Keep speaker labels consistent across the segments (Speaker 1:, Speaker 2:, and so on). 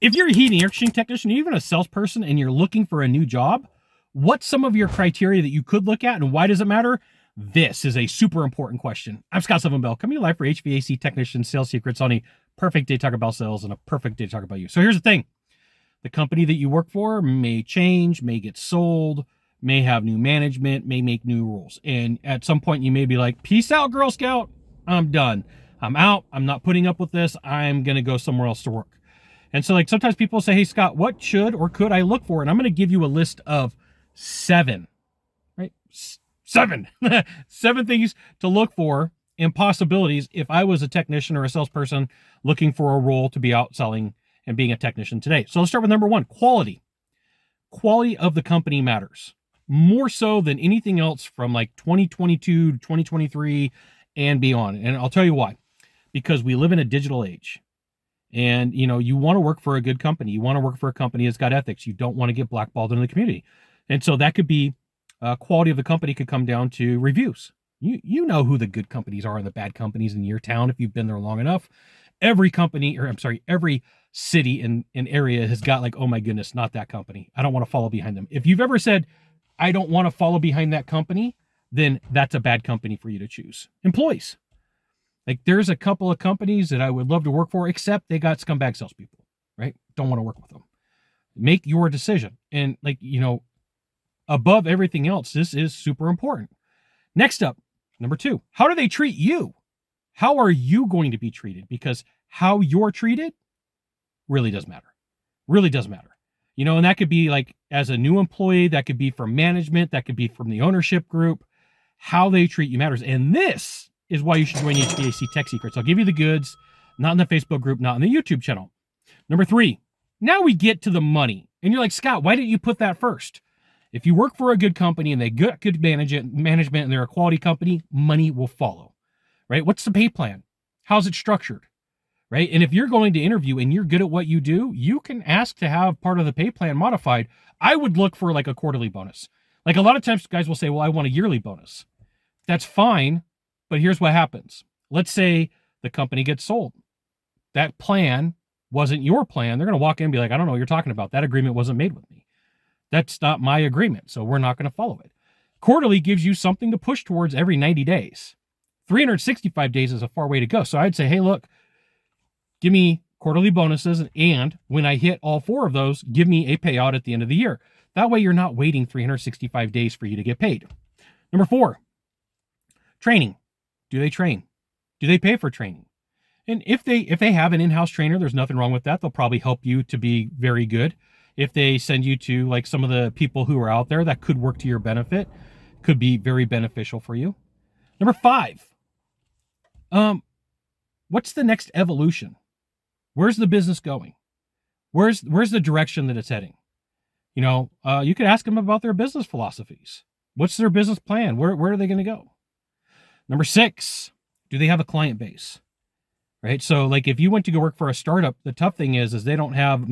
Speaker 1: If you're a heating and air conditioning technician, or even a salesperson, and you're looking for a new job, what's some of your criteria that you could look at, and why does it matter? This is a super important question. I'm Scott Sylvan Bell, coming to life for HVAC Technician Sales Secrets on a perfect day to talk about sales and a perfect day to talk about you. So here's the thing. The company that you work for may change, may get sold, may have new management, may make new rules. And at some point you may be like, peace out, Girl Scout. I'm done. I'm out. I'm not putting up with this. I'm going to go somewhere else to work. And so like sometimes people say, hey, Scott, what should or could I look for? And I'm going to give you a list of 7, right? 7, 7 things to look for and possibilities if I was a technician or a salesperson looking for a role to be out selling and being a technician today. So let's start with number 1, quality. Quality of the company matters more so than anything else from like 2022 to 2023 and beyond. And I'll tell you why. Because we live in a digital age. And, you know, you want to work for a good company. You want to work for a company that's got ethics. You don't want to get blackballed in the community. And so that could be quality of the company could come down to reviews. You know who the good companies are and the bad companies in your town if you've been there long enough. Every company, or I'm sorry, every city and area has got like, oh my goodness, not that company. I don't want to follow behind them. If you've ever said, I don't want to follow behind that company, then that's a bad company for you to choose. Employees. Like there's a couple of companies that I would love to work for, except they got scumbag salespeople, right? Don't want to work with them. Make your decision. And like, you know, above everything else, this is super important. Next up, number 2, how do they treat you? How are you going to be treated? Because how you're treated really does matter. Really does matter. You know, and that could be like as a new employee, that could be from management, that could be from the ownership group. How they treat you matters. And this is why you should join HVAC Tech Secrets. I'll give you the goods, not in the Facebook group, not in the YouTube channel. Number 3, now we get to the money. And you're like, Scott, why didn't you put that first? If you work for a good company and they got good management and they're a quality company, money will follow, right? What's the pay plan? How's it structured, right? And if you're going to interview and you're good at what you do, you can ask to have part of the pay plan modified. I would look for like a quarterly bonus. Like a lot of times guys will say, well, I want a yearly bonus. That's fine. But here's what happens. Let's say the company gets sold. That plan wasn't your plan. They're going to walk in and be like, I don't know what you're talking about. That agreement wasn't made with me. That's not my agreement, so we're not going to follow it. Quarterly gives you something to push towards every 90 days. 365 days is a far way to go. So I'd say, hey, look, give me quarterly bonuses, and when I hit all 4 of those, give me a payout at the end of the year. That way you're not waiting 365 days for you to get paid. Number 4, training. Do they train? Do they pay for training? And if they have an in-house trainer, there's nothing wrong with that. They'll probably help you to be very good. If they send you to like some of the people who are out there that could work to your benefit, could be very beneficial for you. Number 5, what's the next evolution? Where's the business going? Where's the direction that it's heading? You know, you could ask them about their business philosophies. What's their business plan? Where are they going to go? Number 6, do they have a client base? Right? So like if you went to go work for a startup, the tough thing is they don't have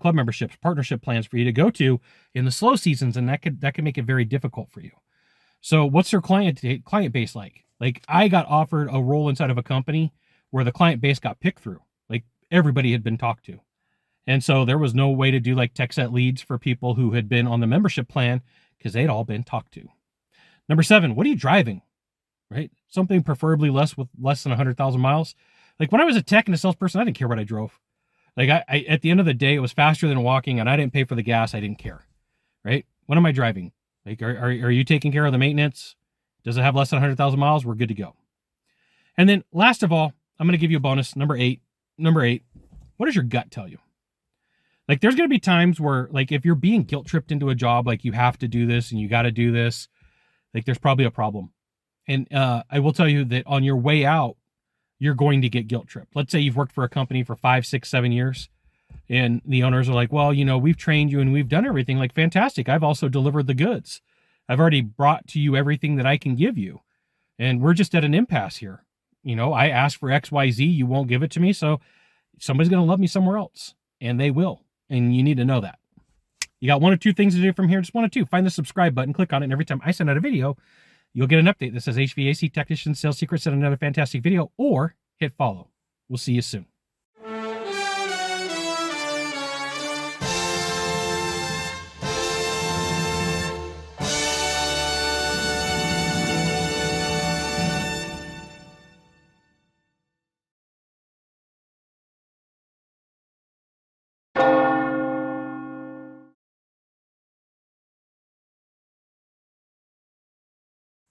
Speaker 1: club memberships, partnership plans for you to go to in the slow seasons. And that could make it very difficult for you. So what's their client base like? Like I got offered a role inside of a company where the client base got picked through. Like everybody had been talked to. And so there was no way to do like tech set leads for people who had been on the membership plan because they'd all been talked to. Number 7, what are you driving? Right? Something preferably less than 100,000 miles. Like when I was a tech and a salesperson, I didn't care what I drove. Like I at the end of the day, it was faster than walking and I didn't pay for the gas. I didn't care. Right? What am I driving? Like, are you taking care of the maintenance? Does it have less than 100,000 miles? We're good to go. And then last of all, I'm going to give you a bonus. Number 8, what does your gut tell you? Like there's going to be times where like, if you're being guilt tripped into a job, like you have to do this and you got to do this, like there's probably a problem. And I will tell you that on your way out, you're going to get guilt tripped. Let's say you've worked for a company for 5, 6, 7 years, and the owners are like, well, you know, we've trained you and we've done everything. Like, fantastic. I've also delivered the goods. I've already brought to you everything that I can give you. And we're just at an impasse here. You know, I asked for X, Y, Z. You won't give it to me. So somebody's going to love me somewhere else, and they will. And you need to know that. You got 1 or 2 things to do from here. Just 1 or 2. Find the subscribe button, click on it, and every time I send out a video, you'll get an update that says HVAC Technician Sales Secrets, and another fantastic video, or hit follow. We'll see you soon.